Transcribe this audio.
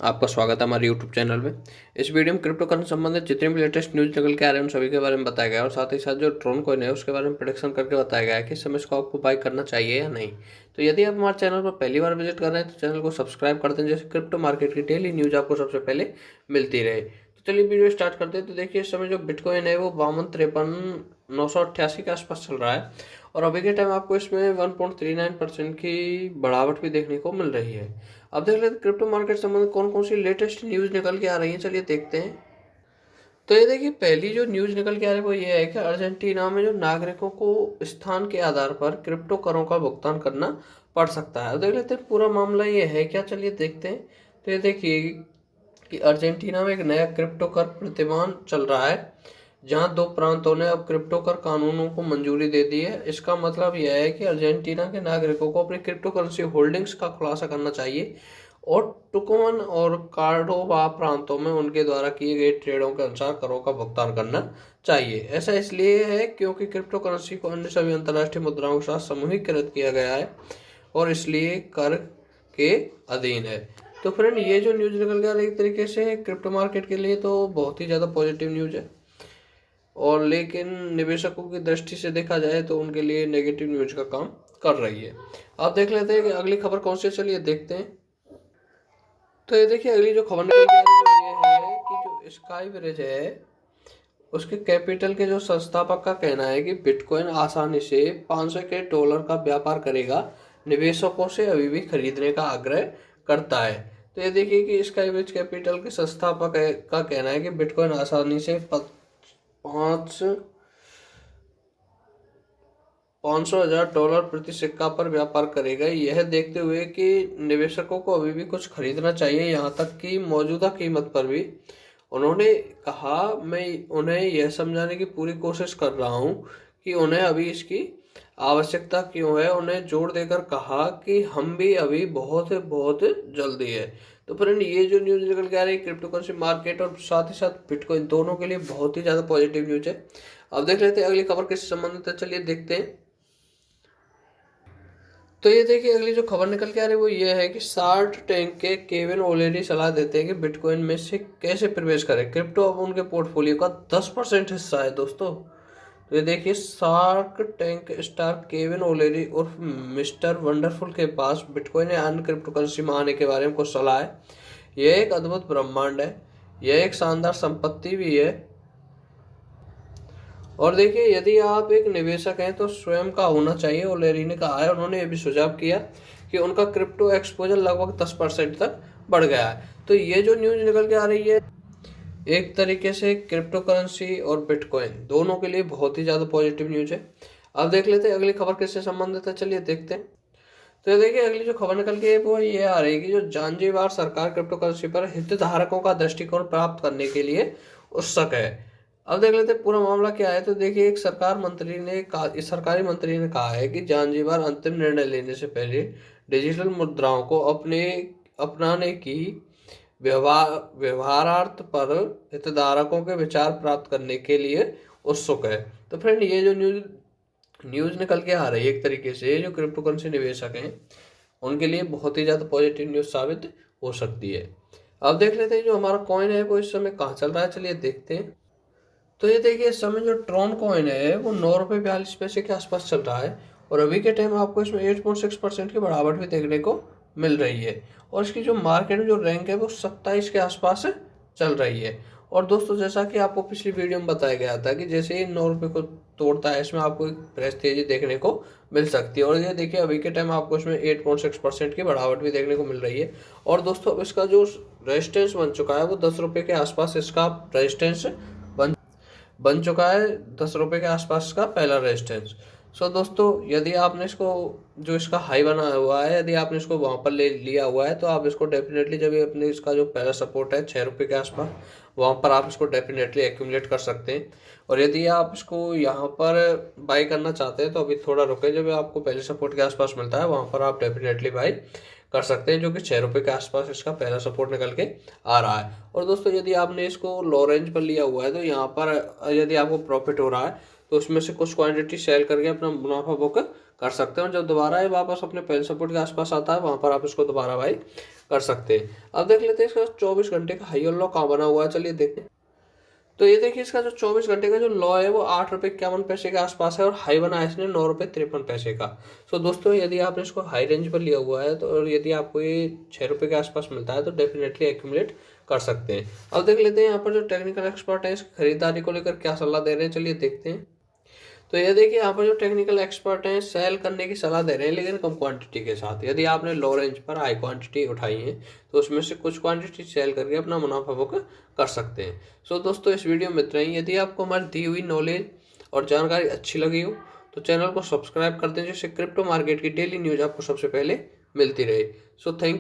आपका स्वागत है हमारे यूट्यूब चैनल में। इस वीडियो में क्रिप्टो करेंसी संबंधित जितने भी लेटेस्ट न्यूज़ निकल के आ रहे हैं उन सभी के बारे में बताया गया है और साथ ही साथ जो ट्रोन कॉइन है उसके बारे में प्रेडिक्शन करके बताया गया है कि इस समय इसको आपको बाय करना चाहिए या नहीं। तो यदि आप हमारे चैनल पर पहली बार विजिट कर रहे हैं तो चैनल को सब्सक्राइब कर दें, जैसे क्रिप्टो मार्केट की डेली न्यूज़ आपको सबसे पहले मिलती रहे। तो चलिए वीडियो स्टार्ट करते हैं। तो देखिए इस समय जो बिटकॉइन है वो 52,53,988 के आसपास चल रहा है और अभी के टाइम आपको इसमें 1.39% की बढ़ावट भी देखने को मिल रही है। अब देख लेते हैं क्रिप्टो मार्केट संबंधित कौन कौन सी लेटेस्ट न्यूज़ निकल के आ रही है, चलिए देखते हैं। तो ये देखिए पहली जो न्यूज़ निकल के आ रही है वो ये है कि अर्जेंटीना में जो नागरिकों को स्थान के आधार पर क्रिप्टो करों का भुगतान करना पड़ सकता है। अब देख लेते हैं पूरा मामला ये है क्या, चलिए देखते हैं। तो ये देखिए कि अर्जेंटीना में एक नया क्रिप्टो कर प्रतिमान चल रहा है जहां दो प्रांतों ने अब क्रिप्टो कर कानूनों को मंजूरी दे दी है। इसका मतलब यह है कि अर्जेंटीना के नागरिकों को अपनी क्रिप्टो करेंसी होल्डिंग्स का खुलासा करना चाहिए और टुकुमन और कार्डोबा प्रांतों में उनके द्वारा किए गए ट्रेडों के अनुसार करों का भुगतान करना चाहिए। ऐसा इसलिए है क्योंकि क्रिप्टो करेंसी को अन्य सभी अंतर्राष्ट्रीय मुद्राओं के साथ समूहीकृत किया गया है और इसलिए कर के अधीन है। तो फ्रेंड ये जो न्यूज़ निकल गया एक तरीके से क्रिप्टो मार्केट के लिए तो बहुत ही ज़्यादा पॉजिटिव न्यूज़ है, और लेकिन निवेशकों की दृष्टि से देखा जाए तो उनके लिए नेगेटिव न्यूज का काम कर रही है। आप देख लेते हैं कि अगली खबर कौन सी है, चलिए देखते हैं। तो ये देखिए अगली जो खबर निकल के आ रही है वो ये है कि जो स्काई ब्रिज है उसके कैपिटल के जो संस्थापक का कहना है कि बिटकॉइन आसानी से $500 का व्यापार करेगा, निवेशकों से अभी भी खरीदने का आग्रह करता है। तो ये देखिए कि स्काई ब्रिज कैपिटल के संस्थापक का कहना है कि बिटकॉइन आसानी से 500,000 प्रति सिक्का पर व्यापार करेगा, यह देखते हुए कि निवेशकों को अभी भी कुछ खरीदना चाहिए, यहाँ तक कि मौजूदा कीमत पर भी। उन्होंने कहा, मैं उन्हें यह समझाने की पूरी कोशिश कर रहा हूँ कि उन्हें अभी इसकी आवश्यकता क्यों है। उन्हें जोर देकर कहा कि हम भी अभी बहुत बहुत जल्दी है। तो फ्रेंड ये जो न्यूज़ निकल के आ रही है क्रिप्टो करेंसी मार्केट और साथ ही साथ बिटकॉइन दोनों के लिए बहुत ही ज़्यादा पॉजिटिव न्यूज़ है। अब देख लेते हैं अगली खबर किससे संबंधित है, चलिए देखते हैं। तो ये देखिए अगली जो खबर निकल के आ रही है वो ये है कि शार्क टैंक के केविन ओलेरी सलाह देते हैं कि बिटकॉइन में से कैसे प्रवेश करें। क्रिप्टो अब उनके पोर्टफोलियो का 10% हिस्सा है दोस्तों। तो ये देखिए शार्क टैंक स्टार केविन ओलेरी उर्फ मिस्टर वंडरफुल के पास बिटकॉइन या अन्य क्रिप्टो करेंसी में आने के बारे में कुछ सलाह है। यह एक अद्भुत ब्रह्मांड है, यह एक शानदार संपत्ति भी है। और देखिए यदि आप एक निवेशक हैं तो स्वयं का होना चाहिए। ओलेरी ने कहा है, उन्होंने ये भी सुझाव किया कि उनका क्रिप्टो एक्सपोजर लगभग 10% तक बढ़ गया है। तो ये जो न्यूज़ निकल के आ रही है एक तरीके से क्रिप्टो करेंसी और बिटकॉइन दोनों के लिए बहुत ही ज़्यादा पॉजिटिव न्यूज़ है। अब देख लेते हैं अगली खबर किससे संबंधित है, चलिए देखते हैं। तो ये देखिए अगली जो खबर निकल के वो ये आ रही है कि जो जांजीबार सरकार क्रिप्टो करेंसी पर हितधारकों का दृष्टिकोण प्राप्त करने के लिए उत्सुक है। अब देख लेते हैं पूरा मामला क्या है। तो देखिए एक सरकारी मंत्री ने कहा है कि जांजीबार अंतिम निर्णय लेने से पहले डिजिटल मुद्राओं को अपनाने की व्यवहारार्थ पर हितधारकों के विचार प्राप्त करने के लिए उत्सुक है। तो फ्रेंड ये जो न्यूज़ निकल के आ रही है एक तरीके से जो क्रिप्टो करेंसी निवेशक हैं उनके लिए बहुत ही ज़्यादा पॉजिटिव न्यूज़ साबित हो सकती है। अब देख लेते हैं जो हमारा कॉइन है वो इस समय कहाँ चल रहा है, चलिए देखते हैं। तो ये देखिए इस समय जो ट्रॉन कॉइन है वो ₹9.42 के आसपास चल रहा है और अभी के टाइम आपको इसमें 8.6% की बढ़ावट भी देखने को मिल रही है और इसकी जो मार्केट में जो रैंक है वो 27 के आसपास चल रही है। और दोस्तों जैसा कि आपको पिछली वीडियो में बताया गया था कि जैसे ही 9 रुपये को तोड़ता है इसमें आपको एक फ्रेश तेजी देखने को मिल सकती है और ये देखिए अभी के टाइम आपको इसमें 8.6% की बढ़ावट भी देखने को मिल रही है। और दोस्तों अब इसका जो रेजिस्टेंस बन चुका है वो 10 रुपये के आसपास इसका रेजिस्टेंस बन चुका है। 10 रुपये के आसपास का पहला रेजिस्टेंस। सो दोस्तों यदि आपने इसको जो इसका हाई बना हुआ है यदि आपने इसको वहाँ पर ले लिया हुआ है तो आप इसको डेफिनेटली जब अपने इसका जो पहला सपोर्ट है 6 रुपये के आसपास वहाँ पर आप इसको डेफिनेटली एक्यूमुलेट कर सकते हैं। और यदि आप इसको यहाँ पर बाई करना चाहते हैं तो अभी थोड़ा रुके, जब आपको पहले सपोर्ट के आसपास मिलता है वहाँ पर आप डेफिनेटली बाई कर सकते हैं, जो कि 6 रुपये के आसपास इसका पहला सपोर्ट निकल के आ रहा है। और दोस्तों यदि आपने इसको लो रेंज पर लिया हुआ है तो यहाँ पर यदि आपको प्रॉफिट हो रहा है तो उसमें से कुछ क्वांटिटी सेल करके अपना मुनाफा बुक कर सकते हैं। और जब दोबारा ये वापस अपने पहले सपोर्ट के आसपास आता है वहाँ पर आप इसको दोबारा बाई कर सकते हैं। अब देख लेते हैं इसका 24 घंटे का हाई और लो कहाँ बना हुआ है, चलिए देखते हैं। तो ये देखिए इसका जो 24 घंटे का जो लो है वो 8 रुपये 51 पैसे के आसपास है और हाई बना है इसने 9 रुपये 53 पैसे का। सो दोस्तों यदि आपने इसको हाई रेंज पर लिया हुआ है तो और यदि आपको ये 6 रुपये के आसपास मिलता है तो डेफिनेटली एक्यूमुलेट कर सकते हैं। अब देख लेते हैं यहाँ पर जो टेक्निकल एक्सपर्ट है इस खरीदारी को लेकर क्या सलाह दे रहे हैं, चलिए देखते हैं। तो ये देखिए यहाँ पर जो टेक्निकल एक्सपर्ट हैं सेल करने की सलाह दे रहे हैं लेकिन कम क्वांटिटी के साथ। यदि आपने लो रेंज पर हाई क्वांटिटी उठाई है तो उसमें से कुछ क्वांटिटी सेल करके अपना मुनाफा बुक कर सकते हैं। सो दोस्तों इस वीडियो में इतना ही। यदि आपको हमारी दी हुई नॉलेज और जानकारी अच्छी लगी हो तो चैनल को सब्सक्राइब कर दें जिससे क्रिप्टो मार्केट की डेली न्यूज आपको सबसे पहले मिलती रहे। So thank